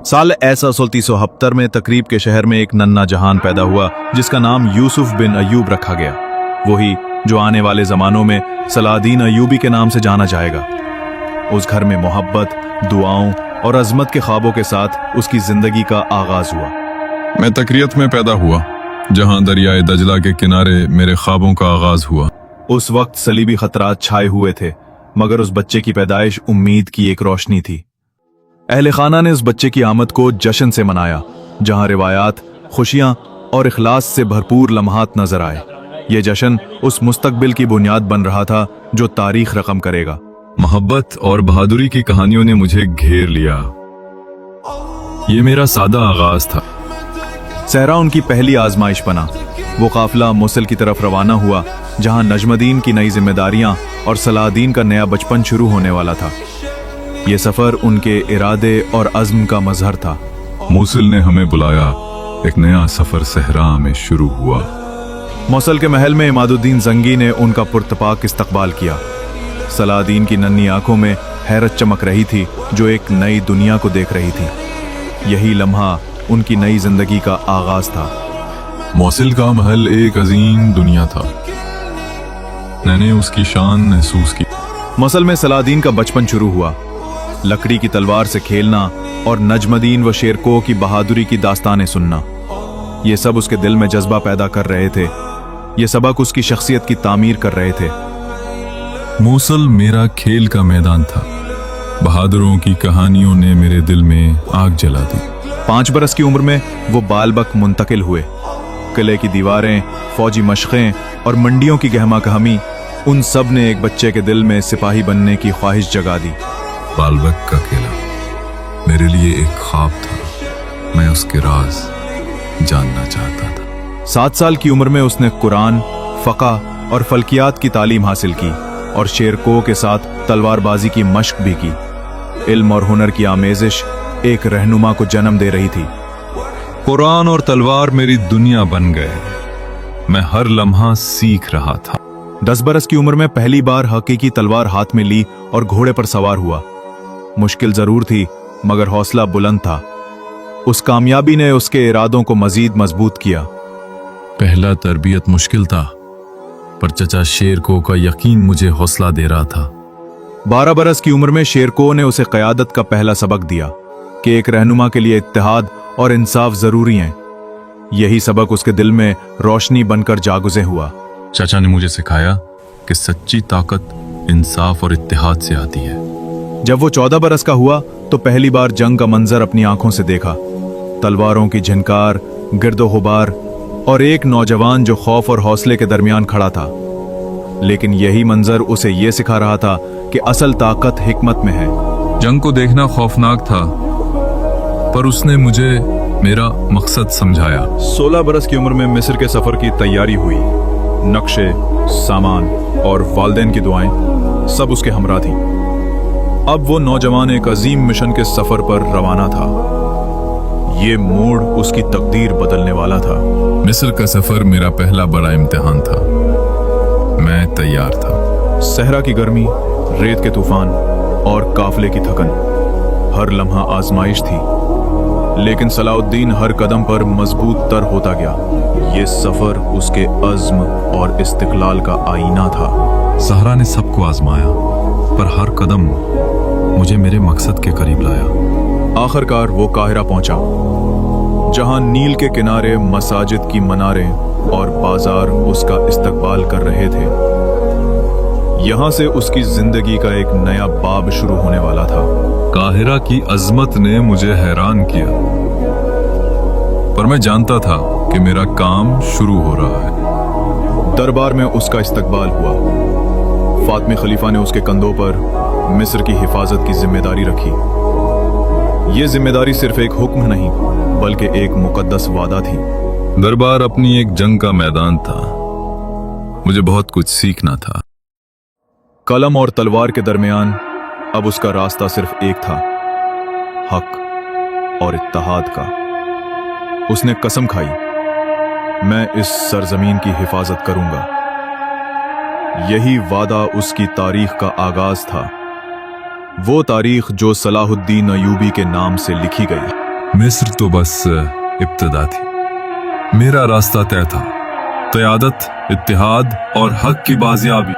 साल ऐसा 370 में तकरीब के शहर में एक नन्ना जहान पैदा हुआ जिसका नाम यूसुफ बिन अयूब रखा गया, वही जो आने वाले जमानों में सलाहदीन अयूबी के नाम से जाना जाएगा। उस घर में मोहब्बत, दुआओं और अजमत के ख्वाबों के साथ उसकी जिंदगी का आगाज हुआ। मैं तकरीयत में पैदा हुआ जहां दरियाए दजला के किनारे मेरे ख्वाबों का आगाज हुआ। उस वक्त सलीबी खतरात छाए हुए थे, मगर उस बच्चे की पैदाइश उम्मीद की एक रोशनी थी। अहले खाना ने उस बच्चे की आमद को जश्न से मनाया, जहां रिवायात, खुशियां और इखलास से भरपूर लम्हात नजर आए। ये जश्न उस मुस्तकबिल की बुनियाद बन रहा था जो तारीख रकम करेगा। मोहब्बत और बहादुरी की कहानियों ने मुझे घेर लिया। ये मेरा सादा आगाज था। सहरा उनकी पहली आजमाइश बना। वो काफिला मोसल की तरफ रवाना हुआ, जहां नजमुद्दीन की नई जिम्मेदारियां और सलाहदीन का नया बचपन शुरू होने वाला था। ये सफर उनके इरादे और अज़्म का मजहर था। मोसल ने हमें बुलाया, एक नया सफर सहरा में शुरू हुआ। मोसल के महल में इमादुद्दीन जंगी ने उनका पुरतपाक इस्तकबाल किया। सलाहदीन की नन्ही आंखों में हैरत चमक रही थी, जो एक नई दुनिया को देख रही थी। यही लम्हा उनकी नई जिंदगी का आगाज था। मोसल का महल एक अजीम दुनिया था। मैंने उसकी शान महसूस की। मोसल में सलाहदीन का बचपन शुरू हुआ। लकड़ी की तलवार से खेलना और नजमुद्दीन व शेरको की बहादुरी की दास्तानें सुनना, ये सब उसके दिल में जज्बा पैदा कर रहे थे। ये सबक उसकी शख्सियत की तामीर कर रहे थे। मोसल मेरा खेल का मैदान था। बहादुरों की कहानियों ने मेरे दिल में आग जला दी। 5 बरस की उम्र में वो बालबक मुंतकिल हुए। किले की दीवारें, फौजी मशक़ें और मंडियों की गहमा गहमी, उन सब ने एक बच्चे के दिल में सिपाही बनने की ख्वाहिश जगा दी। बालबक का किला मेरे लिए एक ख्वाब था। मैं उसके राज जानना चाहता था। 7 साल की उम्र में उसने कुरान, फ़क़ा और फल्कियात की तालीम हासिल की और शेरको के साथ तलवारबाजी की मश्क भी की। इल्म और हुनर की आमेजिश एक रहनुमा को जन्म दे रही थी। कुरान और तलवार मेरी दुनिया बन गए। मैं हर लम्हा सीख रहा था। 10 बरस की उम्र में पहली बार हकीकी तलवार हाथ में ली और घोड़े पर सवार हुआ। मुश्किल जरूर थी, मगर हौसला बुलंद था। उस कामयाबी ने उसके इरादों को मजीद मजबूत किया। पहला तरबियत मुश्किल था, पर चचा शेरको का यकीन मुझे हौसला दे रहा था। 12 बरस की उम्र में शेरको ने उसे क़यादत का पहला सबक दिया कि एक रहनुमा के लिए इत्तेहाद और इंसाफ जरूरी हैं। यही सबक उसके दिल में रोशनी बनकर जागुज़े हुआ। चाचा ने मुझे सिखाया कि सच्ची ताकत इंसाफ और इत्तेहाद से आती है। जब वो 14 बरस का हुआ तो पहली बार जंग का मंजर अपनी आंखों से देखा। तलवारों की झनकार, गिर्दो गुबार और एक नौजवान जो खौफ और हौसले के दरमियान खड़ा था। लेकिन यही मंजर उसे ये सिखा रहा था कि असल ताकत हिकमत में है। जंग को देखना खौफनाक था, पर उसने मुझे मेरा मकसद समझाया। 16 बरस की उम्र में मिस्र के सफर की तैयारी हुई। नक्शे, सामान और वालिदैन की दुआएं सब उसके हमरा थीं। अब वो नौजवान एक अजीम मिशन के सफर पर रवाना था। ये मोड़ उसकी तकदीर बदलने वाला था। मिस्र का सफर मेरा पहला बड़ा इम्तिहान था। मैं तैयार था। सहरा की गर्मी, रेत के तूफान और काफिले की थकन, हर लम्हा आजमाइश थी। लेकिन सलाहुद्दीन हर कदम पर मजबूत तर होता गया। ये सफर उसके अज़्म और इस्तिक़लाल का आईना था। सहरा ने सबको आजमाया, पर हर कदम मुझे मेरे मकसद के करीब लाया। आखिरकार वो काहिरा पहुंचा, जहां नील के किनारे मसाजिद की मनारें और बाजार उसका इस्तकबाल कर रहे थे। यहां से उसकी जिंदगी का एक नया बाब शुरू होने वाला था। काहिरा की अजमत ने मुझे हैरान किया, पर मैं जानता था कि मेरा काम शुरू हो रहा है। दरबार में उसका इस्तकबाल हुआ। फातिमी खलीफा ने उसके कंधों पर मिस्र की हिफाजत की जिम्मेदारी रखी। ये जिम्मेदारी सिर्फ एक हुक्म नहीं, बल्कि एक मुकद्दस वादा थी। दरबार अपनी एक जंग का मैदान था। मुझे बहुत कुछ सीखना था। कलम और तलवार के दरमियान अब उसका रास्ता सिर्फ एक था, हक और इत्तेहाद का। उसने कसम खाई, मैं इस सरजमीन की हिफाजत करूंगा। यही वादा उसकी तारीख का आगाज था, वो तारीख जो सलाहुद्दीन अयूबी के नाम से लिखी गई। मिस्र तो बस इब्तदा थी। मेरा रास्ता तय था, क़यादत, इत्तिहाद और हक की बाजियाबी।